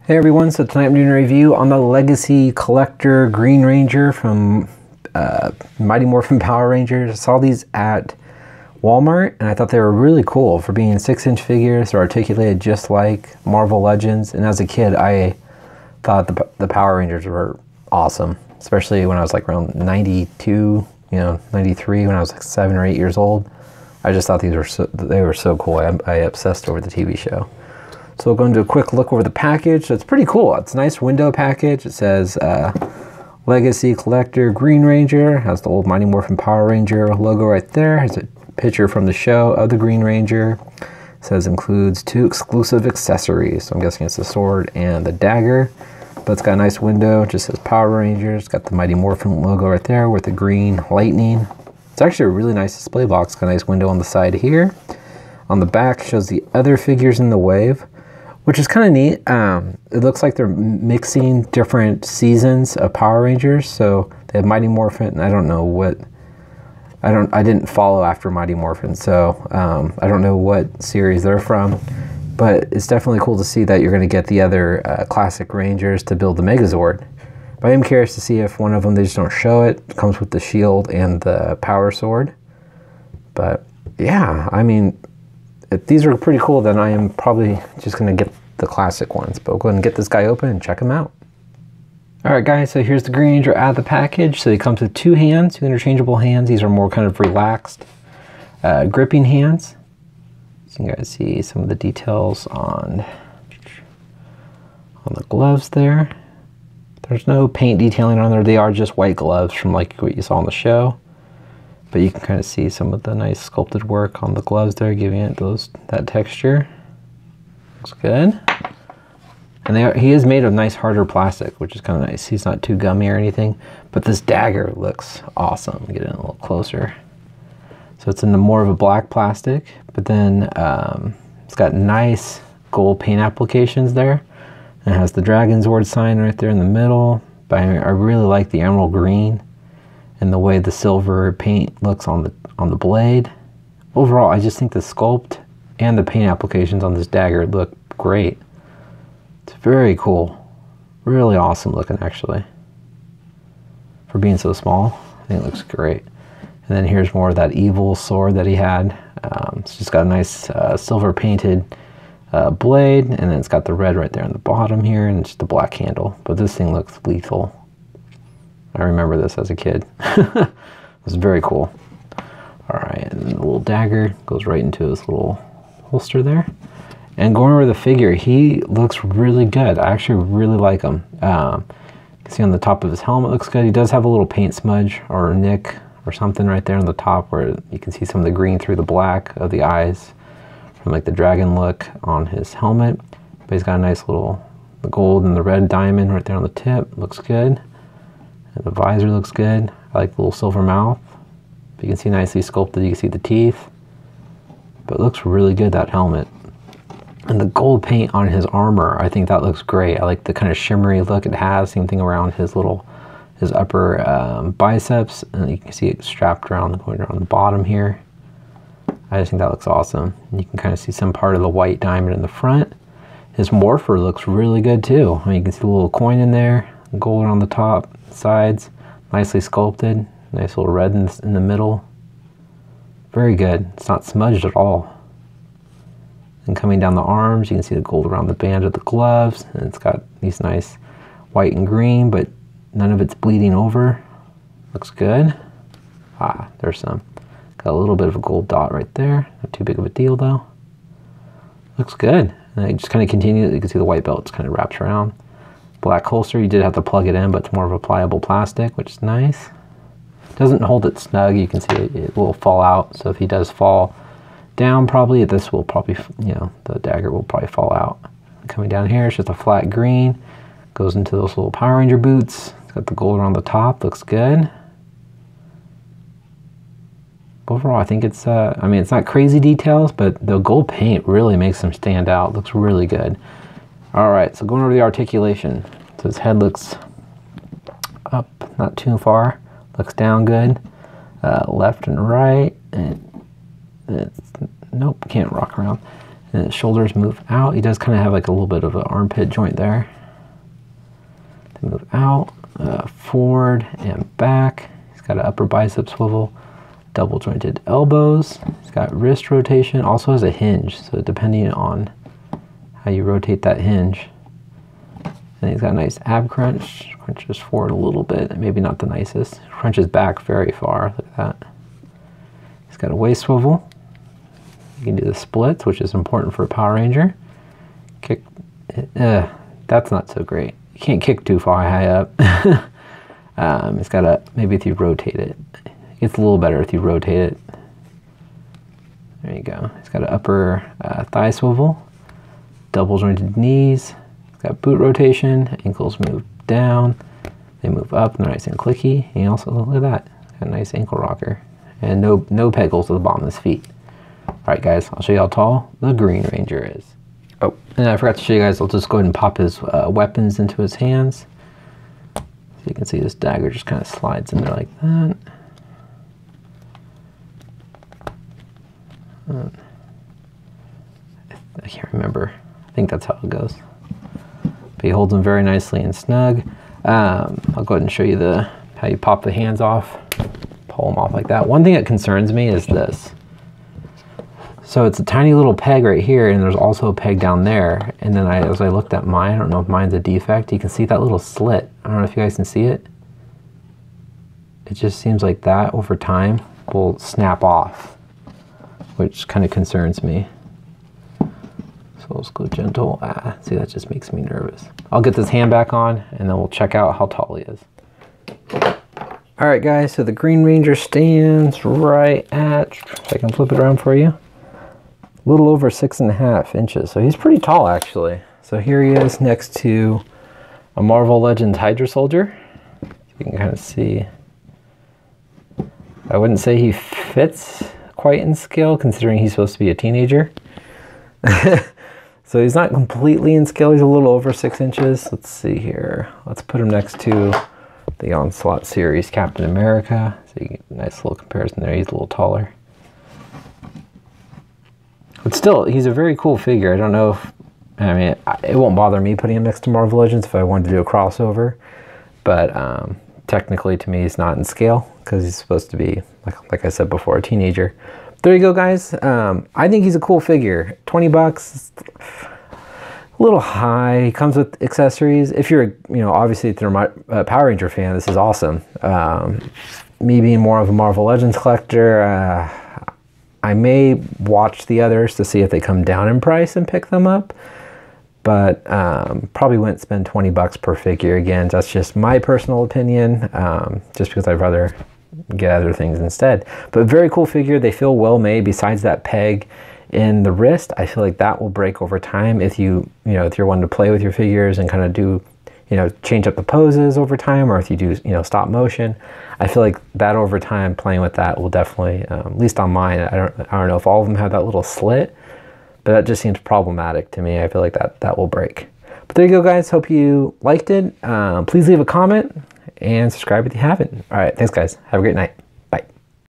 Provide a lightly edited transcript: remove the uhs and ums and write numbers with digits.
Hey everyone, so tonight I'm doing a review on the Legacy Collector Green Ranger from Mighty Morphin Power Rangers. I saw these at Walmart and I thought they were really cool for being 6-inch figures. They're articulated just like Marvel Legends, and as a kid I thought the Power Rangers were awesome, especially when I was like around 92, 93, when I was like 7 or 8 years old. I just thought they were so cool. I obsessed over the TV show. So we'll go into a quick look over the package. So it's pretty cool. It's a nice window package. It says Legacy Collector Green Ranger. Has the old Mighty Morphin Power Ranger logo right there. Has a picture from the show of the Green Ranger. It says includes 2 exclusive accessories. So I'm guessing it's the sword and the dagger. But it's got a nice window. It just says Power Rangers. It's got the Mighty Morphin logo right there with the green lightning. It's actually a really nice display box. Got a nice window on the side here. On the back shows the other figures in the wave, which is kind of neat. It looks like they're mixing different seasons of Power Rangers. So they have Mighty Morphin, and I don't know what, I didn't follow after Mighty Morphin, so I don't know what series they're from. But it's definitely cool to see that you're going to get the other classic Rangers to build the Megazord. But I am curious to see if one of them, they just don't show it. It comes with the shield and the power sword. But yeah, I mean, if these are pretty cool, then I am probably just going to get the classic ones. But we'll go ahead and get this guy open and check him out. Alright guys, so here's the Green Ranger out of the package. So he comes with 2 hands, 2 interchangeable hands. These are more kind of relaxed gripping hands. So you guys see some of the details on the gloves there. There's no paint detailing on there. They are just white gloves from like what you saw on the show. But you can kind of see some of the nice sculpted work on the gloves there, giving it that texture. Looks good. And he is made of nice harder plastic, which is kind of nice. He's not too gummy or anything. But this dagger looks awesome. Get in a little closer. So it's in the more of a black plastic, but then it's got nice gold paint applications there. And it has the Dragon Zord sign right there in the middle. But I really like the emerald green and the way the silver paint looks on the blade. Overall, I just think the sculpt and the paint applications on this dagger look great. It's very cool. Really awesome looking, actually. For being so small, I think it looks great. And then here's more of that evil sword that he had. It's just got a nice silver painted blade, and then it's got the red right there on the bottom here, and just the black handle. But this thing looks lethal. I remember this as a kid. It was very cool. All right, and the little dagger goes right into his little holster there. And going over the figure, he looks really good. I actually really like him. You can see on the top of his helmet looks good. He does have a little paint smudge or a nick or something right there on the top where you can see some of the green through the black of the eyes from like the dragon look on his helmet. But he's got a nice little, the gold and the red diamond right there on the tip. Looks good. And the visor looks good. I like the little silver mouth. But you can see nicely sculpted. You can see the teeth. But it looks really good, that helmet. And the gold paint on his armor, I think that looks great. I like the kind of shimmery look it has. Same thing around his upper biceps. And you can see it strapped around, going around the bottom here. I just think that looks awesome. And you can kind of see some part of the white diamond in the front. His morpher looks really good too. I mean, you can see a little coin in there. Gold on the top, sides, nicely sculpted, nice little red in the middle. Very good. It's not smudged at all. And coming down the arms, you can see the gold around the band of the gloves, and it's got these nice white and green, but none of it's bleeding over. Looks good. Ah, there's some. Got a little bit of a gold dot right there. Not too big of a deal though. Looks good. And it just kind of continues. You can see the white belt just kind of wraps around. Black holster, you did have to plug it in, but it's more of a pliable plastic, which is nice. It doesn't hold it snug. You can see it will fall out. So if he does fall down, probably this will probably, the dagger will probably fall out. Coming down here, it's just a flat green. Goes into those little Power Ranger boots. It's got the gold around the top. Looks good. Overall, I think it's, I mean, it's not crazy details, but the gold paint really makes them stand out. Looks really good. All right, so going over the articulation. So his head looks up, not too far. Looks down good. Left and right. And it's, nope, can't rock around. And his shoulders move out. He does kind of have like a little bit of an armpit joint there. They move out, forward and back. He's got an upper bicep swivel, double jointed elbows. He's got wrist rotation, also has a hinge. So depending on how you rotate that hinge. And he's got a nice ab crunch. Crunches forward a little bit, maybe not the nicest. Crunches back very far, look at that. He's got a waist swivel. You can do the splits, which is important for a Power Ranger. Kick, that's not so great. You can't kick too far high up. It's got a, maybe if you rotate it. It's a little better if you rotate it. There you go. It's got an upper thigh swivel, double jointed knees. It's got boot rotation, ankles move down, they move up, and they're nice and clicky. And also, look at that, got a nice ankle rocker. And no pegals to the bottom of his feet. Alright guys, I'll show you how tall the Green Ranger is. Oh, and I forgot to show you guys, I'll just go ahead and pop his weapons into his hands. So you can see this dagger just kind of slides in there like that. I can't remember. I think that's how it goes. But he holds them very nicely and snug. I'll go ahead and show you how you pop the hands off. Pull them off like that. One thing that concerns me is this. So it's a tiny little peg right here, and there's also a peg down there. And then as I looked at mine, I don't know if mine's a defect, you can see that little slit. I don't know if you guys can see it. It just seems like that over time will snap off, which kind of concerns me. So let's go gentle. See, that just makes me nervous. I'll get this hand back on, and then we'll check out how tall he is. All right, guys, so the Green Ranger stands right at, if I can flip it around for you, a little over 6.5 inches. So he's pretty tall, actually. So here he is next to a Marvel Legends Hydra Soldier. You can kind of see. I wouldn't say he fits quite in scale, considering he's supposed to be a teenager. So he's not completely in scale. He's a little over 6 inches. Let's see here. Let's put him next to the Onslaught series Captain America. So you get a nice little comparison there. He's a little taller. But still, he's a very cool figure. I don't know if, I mean, it won't bother me putting him next to Marvel Legends if I wanted to do a crossover. But technically, to me, he's not in scale because he's supposed to be, like I said before, a teenager. There you go, guys. I think he's a cool figure. 20 bucks, a little high. He comes with accessories. If you're, obviously if you're a Power Ranger fan, this is awesome. Me being more of a Marvel Legends collector, I may watch the others to see if they come down in price and pick them up. But probably wouldn't spend 20 bucks per figure. Again, that's just my personal opinion, just because I'd rather get other things instead. But very cool figure. They feel well made. Besides that peg in the wrist, I feel like that will break over time if if you're wanting to play with your figures and kind of do, change up the poses over time, or if you do, stop motion. I feel like that over time, playing with that will definitely, at least on mine, I don't know if all of them have that little slit, but that just seems problematic to me. I feel like that will break. But there you go, guys. Hope you liked it. Please leave a comment and subscribe if you haven't. All right, thanks, guys. Have a great night.